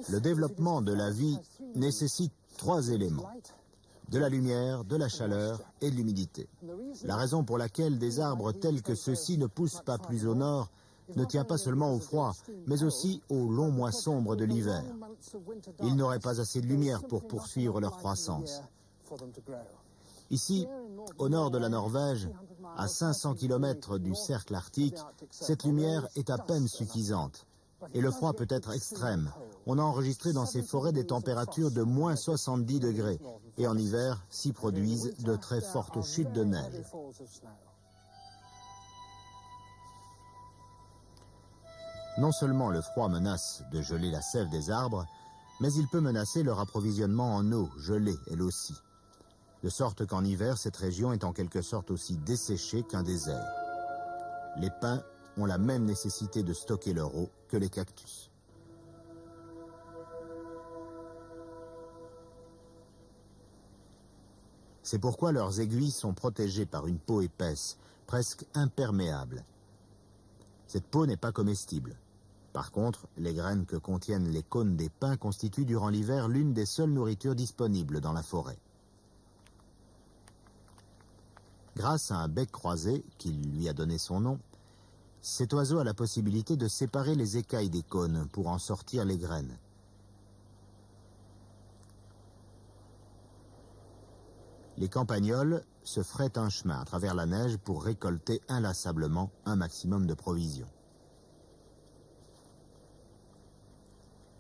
Le développement de la vie nécessite 3 éléments: de la lumière, de la chaleur et de l'humidité. La raison pour laquelle des arbres tels que ceux-ci ne poussent pas plus au nord ne tient pas seulement au froid, mais aussi aux longs mois sombres de l'hiver. Ils n'auraient pas assez de lumière pour poursuivre leur croissance. Ici, au nord de la Norvège, à 500 km du cercle arctique, cette lumière est à peine suffisante. Et le froid peut être extrême. On a enregistré dans ces forêts des températures de moins 70 degrés. Et en hiver, s'y produisent de très fortes chutes de neige. Non seulement le froid menace de geler la sève des arbres, mais il peut menacer leur approvisionnement en eau, gelée elle aussi. De sorte qu'en hiver, cette région est en quelque sorte aussi desséchée qu'un désert. Les pins ont la même nécessité de stocker leur eau que les cactus. C'est pourquoi leurs aiguilles sont protégées par une peau épaisse, presque imperméable. Cette peau n'est pas comestible. Par contre, les graines que contiennent les cônes des pins constituent durant l'hiver l'une des seules nourritures disponibles dans la forêt. Grâce à un bec croisé, qui lui a donné son nom, cet oiseau a la possibilité de séparer les écailles des cônes pour en sortir les graines. Les campagnols se frayent un chemin à travers la neige pour récolter inlassablement un maximum de provisions.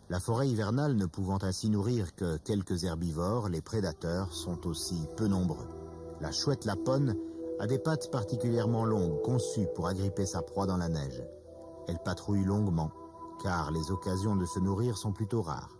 La forêt hivernale ne pouvant ainsi nourrir que quelques herbivores, les prédateurs sont aussi peu nombreux. La chouette laponne a des pattes particulièrement longues, conçues pour agripper sa proie dans la neige. Elle patrouille longuement, car les occasions de se nourrir sont plutôt rares.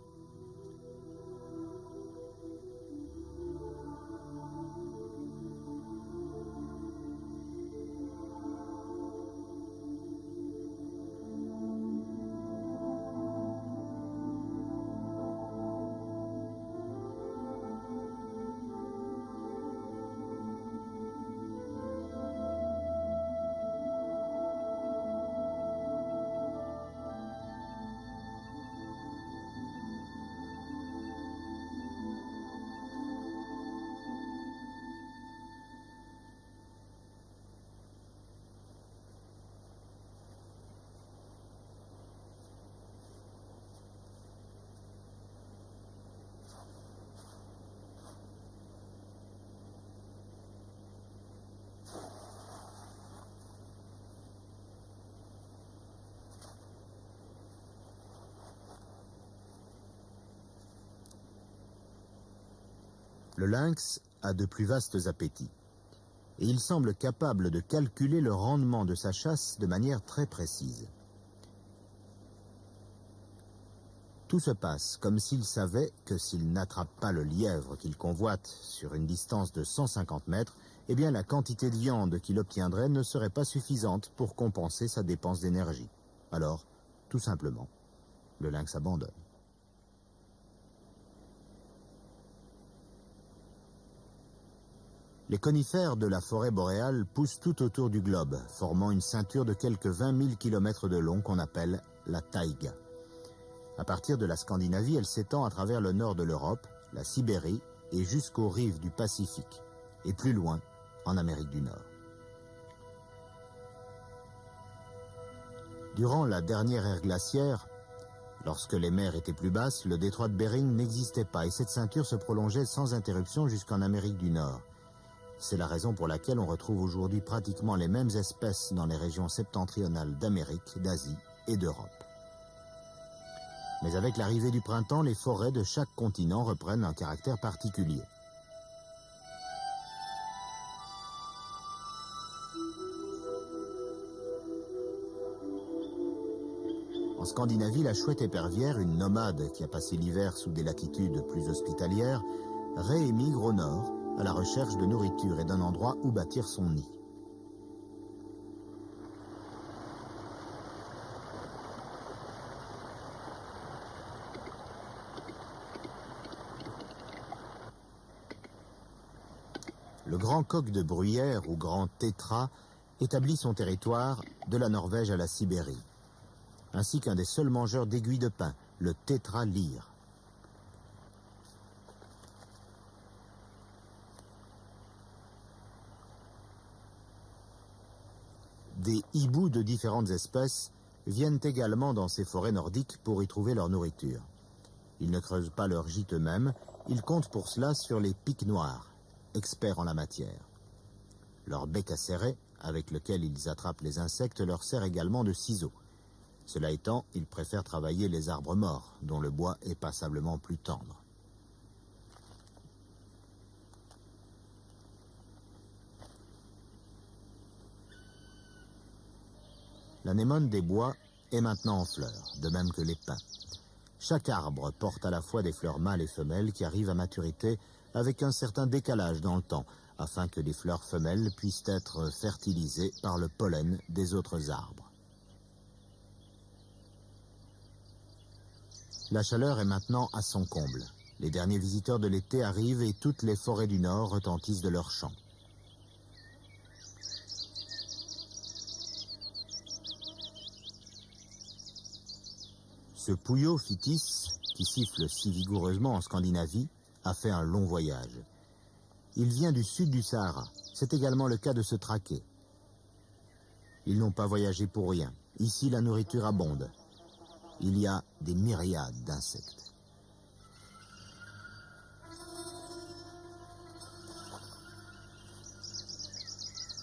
Le lynx a de plus vastes appétits, et il semble capable de calculer le rendement de sa chasse de manière très précise. Tout se passe comme s'il savait que s'il n'attrape pas le lièvre qu'il convoite sur une distance de 150 mètres, eh bien la quantité de viande qu'il obtiendrait ne serait pas suffisante pour compenser sa dépense d'énergie. Alors, tout simplement, le lynx abandonne. Les conifères de la forêt boréale poussent tout autour du globe, formant une ceinture de quelques 20 000 km de long qu'on appelle la taïga. À partir de la Scandinavie, elle s'étend à travers le nord de l'Europe, la Sibérie et jusqu'aux rives du Pacifique, et plus loin, en Amérique du Nord. Durant la dernière ère glaciaire, lorsque les mers étaient plus basses, le détroit de Bering n'existait pas et cette ceinture se prolongeait sans interruption jusqu'en Amérique du Nord. C'est la raison pour laquelle on retrouve aujourd'hui pratiquement les mêmes espèces dans les régions septentrionales d'Amérique, d'Asie et d'Europe. Mais avec l'arrivée du printemps, les forêts de chaque continent reprennent un caractère particulier. En Scandinavie, la chouette épervière, une nomade qui a passé l'hiver sous des latitudes plus hospitalières, réémigre au nord, à la recherche de nourriture et d'un endroit où bâtir son nid. Le grand coq de bruyère ou grand tétras établit son territoire de la Norvège à la Sibérie, ainsi qu'un des seuls mangeurs d'aiguilles de pin, le tétralyre. Des hiboux de différentes espèces viennent également dans ces forêts nordiques pour y trouver leur nourriture. Ils ne creusent pas leur gîte eux-mêmes, ils comptent pour cela sur les pics noirs, experts en la matière. Leur bec acéré, avec lequel ils attrapent les insectes, leur sert également de ciseaux. Cela étant, ils préfèrent travailler les arbres morts, dont le bois est passablement plus tendre. L'anémone des bois est maintenant en fleurs, de même que les pins. Chaque arbre porte à la fois des fleurs mâles et femelles qui arrivent à maturité avec un certain décalage dans le temps, afin que les fleurs femelles puissent être fertilisées par le pollen des autres arbres. La chaleur est maintenant à son comble. Les derniers visiteurs de l'été arrivent et toutes les forêts du Nord retentissent de leurs chants. Ce Puyo Phitis, qui siffle si vigoureusement en Scandinavie, a fait un long voyage. Il vient du sud du Sahara. C'est également le cas de ce traquet. Ils n'ont pas voyagé pour rien. Ici, la nourriture abonde. Il y a des myriades d'insectes.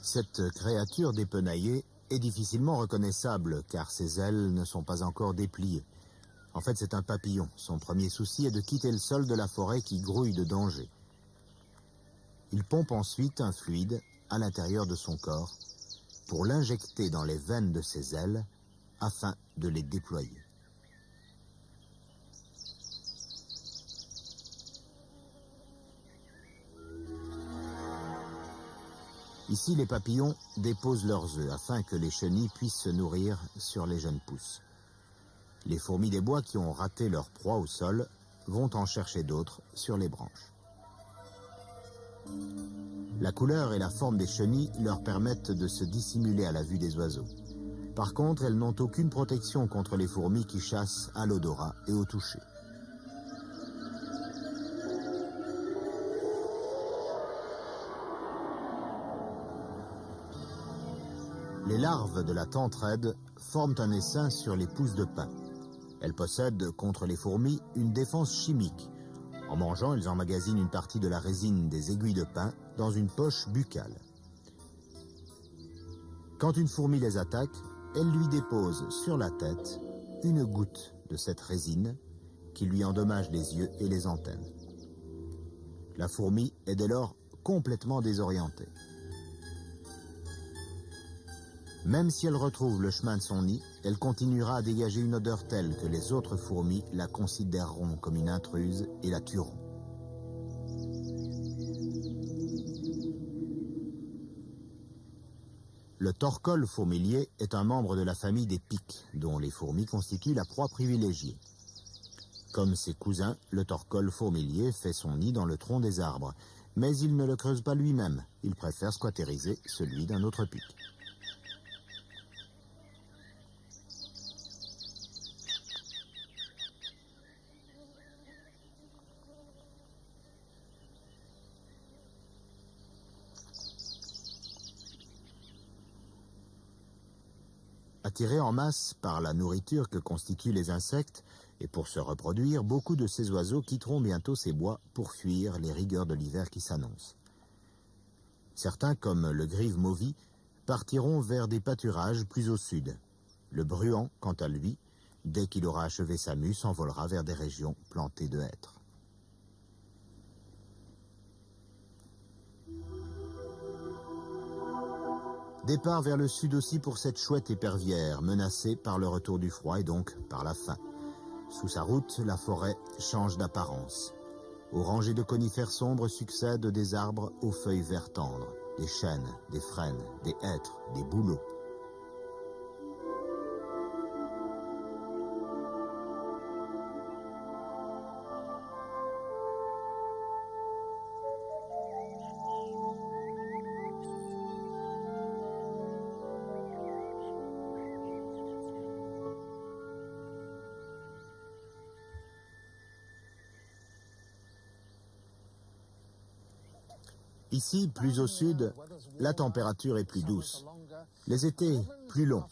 Cette créature dépenaillée est difficilement reconnaissable car ses ailes ne sont pas encore dépliées. En fait, c'est un papillon. Son premier souci est de quitter le sol de la forêt qui grouille de danger. Il pompe ensuite un fluide à l'intérieur de son corps pour l'injecter dans les veines de ses ailes afin de les déployer. Ici, les papillons déposent leurs œufs afin que les chenilles puissent se nourrir sur les jeunes pousses. Les fourmis des bois qui ont raté leur proie au sol vont en chercher d'autres sur les branches. La couleur et la forme des chenilles leur permettent de se dissimuler à la vue des oiseaux. Par contre, elles n'ont aucune protection contre les fourmis qui chassent à l'odorat et au toucher. Les larves de la tentraide forment un essaim sur les pousses de pin. Elles possèdent, contre les fourmis, une défense chimique. En mangeant, elles emmagasinent une partie de la résine des aiguilles de pin dans une poche buccale. Quand une fourmi les attaque, elle lui dépose sur la tête une goutte de cette résine qui lui endommage les yeux et les antennes. La fourmi est dès lors complètement désorientée. Même si elle retrouve le chemin de son nid, elle continuera à dégager une odeur telle que les autres fourmis la considéreront comme une intruse et la tueront. Le torcol fourmilier est un membre de la famille des pics, dont les fourmis constituent la proie privilégiée. Comme ses cousins, le torcol fourmilier fait son nid dans le tronc des arbres, mais il ne le creuse pas lui-même, il préfère squattériser celui d'un autre pic. Attirés en masse par la nourriture que constituent les insectes, et pour se reproduire, beaucoup de ces oiseaux quitteront bientôt ces bois pour fuir les rigueurs de l'hiver qui s'annoncent. Certains, comme le grive-mauvis, partiront vers des pâturages plus au sud. Le bruant, quant à lui, dès qu'il aura achevé sa mue, s'envolera vers des régions plantées de hêtres. Départ vers le sud aussi pour cette chouette épervière, menacée par le retour du froid et donc par la faim. Sous sa route, la forêt change d'apparence. Aux rangées de conifères sombres succèdent des arbres aux feuilles vert tendres, des chênes, des frênes, des hêtres, des bouleaux. Ici, plus au sud, la température est plus douce. Les étés, plus longs.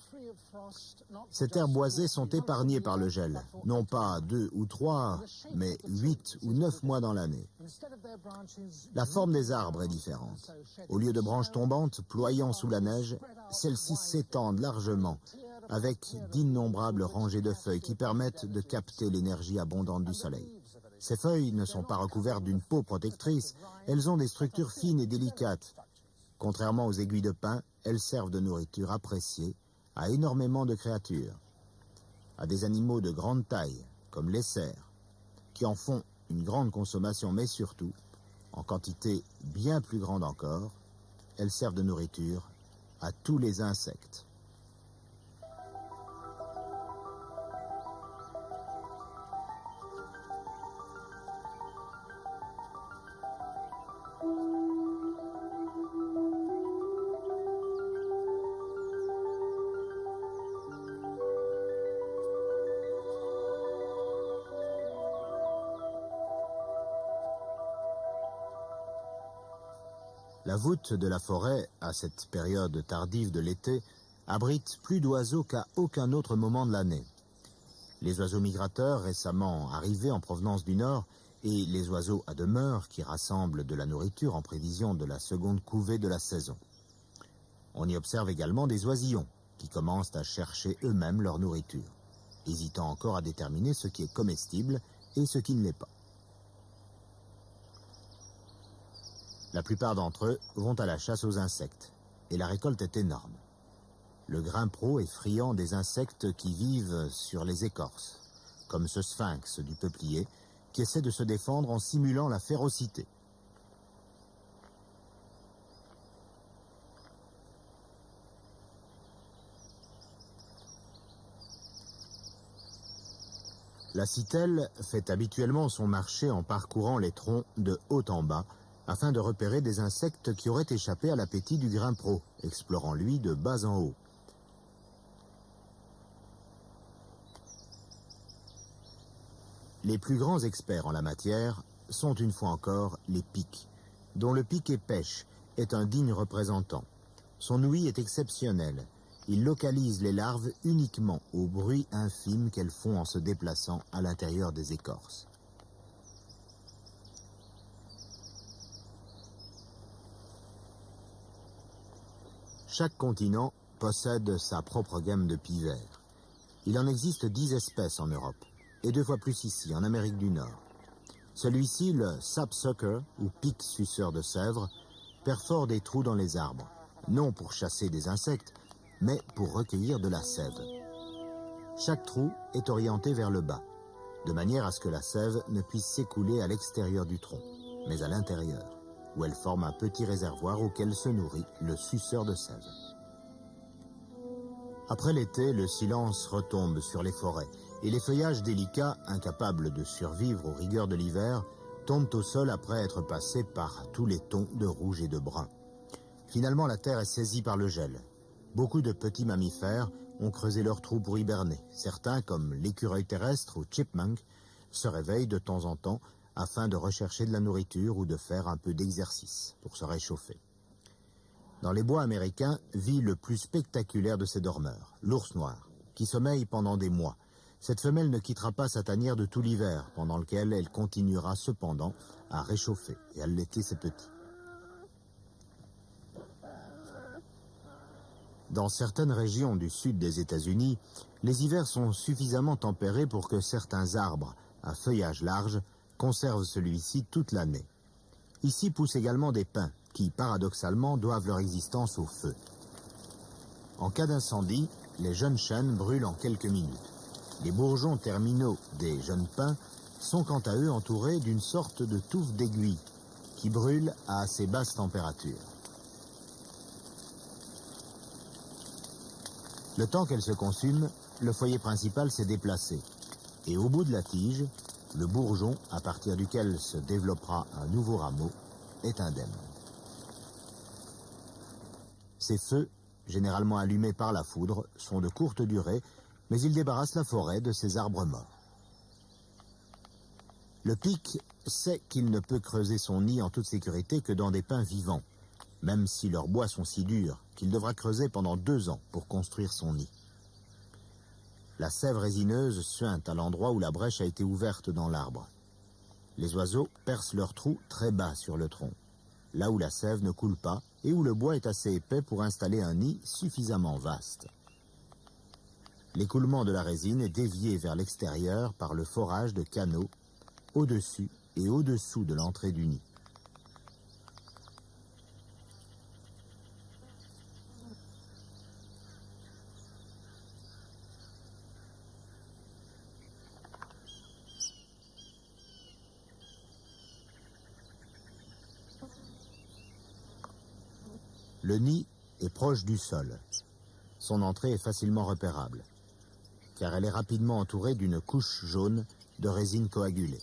Ces terres boisées sont épargnées par le gel, non pas 2 ou 3, mais 8 ou 9 mois dans l'année. La forme des arbres est différente. Au lieu de branches tombantes ployant sous la neige, celles-ci s'étendent largement, avec d'innombrables rangées de feuilles qui permettent de capter l'énergie abondante du soleil. Ces feuilles ne sont pas recouvertes d'une peau protectrice, elles ont des structures fines et délicates. Contrairement aux aiguilles de pin, elles servent de nourriture appréciée à énormément de créatures, à des animaux de grande taille, comme les cerfs, qui en font une grande consommation, mais surtout, en quantité bien plus grande encore, elles servent de nourriture à tous les insectes. La voûte de la forêt, à cette période tardive de l'été, abrite plus d'oiseaux qu'à aucun autre moment de l'année. Les oiseaux migrateurs récemment arrivés en provenance du nord et les oiseaux à demeure qui rassemblent de la nourriture en prévision de la seconde couvée de la saison. On y observe également des oisillons qui commencent à chercher eux-mêmes leur nourriture, hésitant encore à déterminer ce qui est comestible et ce qui ne l'est pas. La plupart d'entre eux vont à la chasse aux insectes, et la récolte est énorme. Le grimpero est friand des insectes qui vivent sur les écorces, comme ce sphinx du peuplier, qui essaie de se défendre en simulant la férocité. La citelle fait habituellement son marché en parcourant les troncs de haut en bas, afin de repérer des insectes qui auraient échappé à l'appétit du grimpero, explorant lui de bas en haut. Les plus grands experts en la matière sont une fois encore les pics, dont le piquet pêche est un digne représentant. Son ouïe est exceptionnelle. Il localise les larves uniquement au bruit infime qu'elles font en se déplaçant à l'intérieur des écorces. Chaque continent possède sa propre gamme de pivers. Il en existe 10 espèces en Europe, et 2 fois plus ici, en Amérique du Nord. Celui-ci, le sapsucker, ou pic suceur de sève, perfore des trous dans les arbres, non pour chasser des insectes, mais pour recueillir de la sève. Chaque trou est orienté vers le bas, de manière à ce que la sève ne puisse s'écouler à l'extérieur du tronc, mais à l'intérieur, où elle forme un petit réservoir auquel se nourrit le suceur de sève. Après l'été, le silence retombe sur les forêts, et les feuillages délicats, incapables de survivre aux rigueurs de l'hiver, tombent au sol après être passés par tous les tons de rouge et de brun. Finalement, la terre est saisie par le gel. Beaucoup de petits mammifères ont creusé leurs trous pour hiberner. Certains, comme l'écureuil terrestre ou chipmunk, se réveillent de temps en temps afin de rechercher de la nourriture ou de faire un peu d'exercice pour se réchauffer. Dans les bois américains vit le plus spectaculaire de ces dormeurs, l'ours noir, qui sommeille pendant des mois. Cette femelle ne quittera pas sa tanière de tout l'hiver, pendant lequel elle continuera cependant à réchauffer et à allaiter ses petits. Dans certaines régions du sud des États-Unis, les hivers sont suffisamment tempérés pour que certains arbres à feuillage large conservent celui-ci toute l'année. Ici poussent également des pins qui, paradoxalement, doivent leur existence au feu. En cas d'incendie, les jeunes chênes brûlent en quelques minutes. Les bourgeons terminaux des jeunes pins sont quant à eux entourés d'une sorte de touffe d'aiguille qui brûle à assez basse température. Le temps qu'elle se consume, le foyer principal s'est déplacé et au bout de la tige, le bourgeon, à partir duquel se développera un nouveau rameau, est indemne. Ces feux, généralement allumés par la foudre, sont de courte durée, mais ils débarrassent la forêt de ses arbres morts. Le pic sait qu'il ne peut creuser son nid en toute sécurité que dans des pins vivants, même si leurs bois sont si durs qu'il devra creuser pendant 2 ans pour construire son nid. La sève résineuse suinte à l'endroit où la brèche a été ouverte dans l'arbre. Les oiseaux percent leur trou très bas sur le tronc, là où la sève ne coule pas et où le bois est assez épais pour installer un nid suffisamment vaste. L'écoulement de la résine est dévié vers l'extérieur par le forage de canaux au-dessus et au-dessous de l'entrée du nid. Le nid est proche du sol. Son entrée est facilement repérable, car elle est rapidement entourée d'une couche jaune de résine coagulée.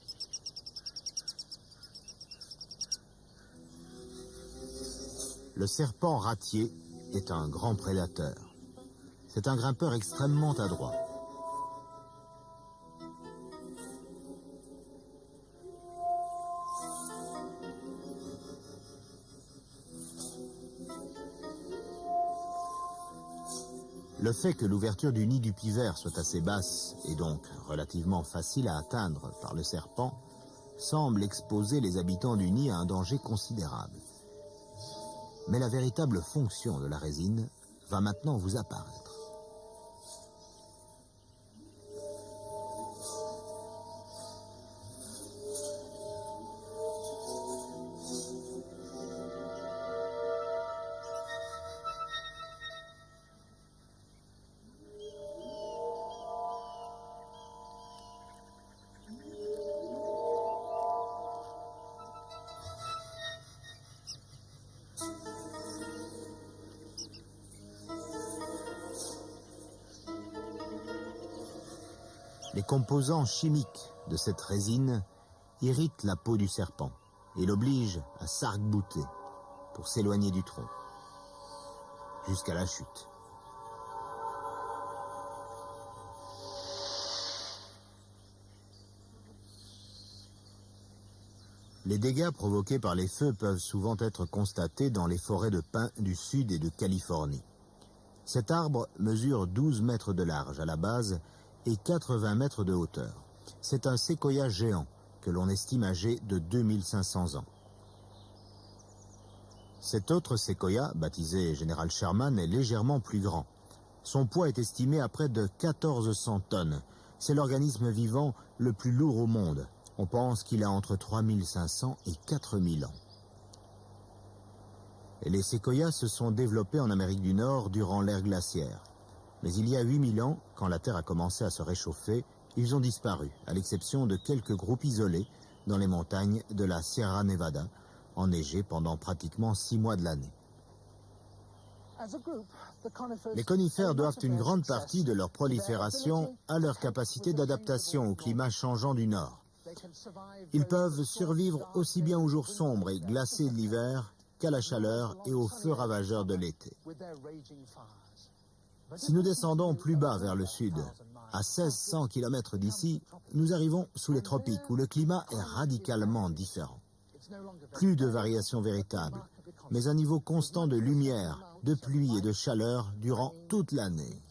Le serpent ratier est un grand prédateur. C'est un grimpeur extrêmement adroit. Le fait que l'ouverture du nid du pivert soit assez basse et donc relativement facile à atteindre par le serpent semble exposer les habitants du nid à un danger considérable. Mais la véritable fonction de la résine va maintenant vous apparaître. Les composants chimiques de cette résine irritent la peau du serpent et l'obligent à s'arc-bouter pour s'éloigner du tronc, jusqu'à la chute. Les dégâts provoqués par les feux peuvent souvent être constatés dans les forêts de pins du sud et de Californie. Cet arbre mesure 12 mètres de large à la base et 80 mètres de hauteur. C'est un séquoia géant que l'on estime âgé de 2500 ans. Cet autre séquoia, baptisé Général Sherman, est légèrement plus grand. Son poids est estimé à près de 1400 tonnes. C'est l'organisme vivant le plus lourd au monde. On pense qu'il a entre 3500 et 4000 ans. Et les séquoias se sont développés en Amérique du Nord durant l'ère glaciaire. Mais il y a 8000 ans, quand la Terre a commencé à se réchauffer, ils ont disparu, à l'exception de quelques groupes isolés dans les montagnes de la Sierra Nevada, enneigées pendant pratiquement 6 mois de l'année. Les conifères doivent une grande partie de leur prolifération à leur capacité d'adaptation au climat changeant du Nord. Ils peuvent survivre aussi bien aux jours sombres et glacés de l'hiver qu'à la chaleur et aux feux ravageurs de l'été. Si nous descendons plus bas vers le sud, à 1600 km d'ici, nous arrivons sous les tropiques où le climat est radicalement différent. Plus de variations véritables, mais un niveau constant de lumière, de pluie et de chaleur durant toute l'année.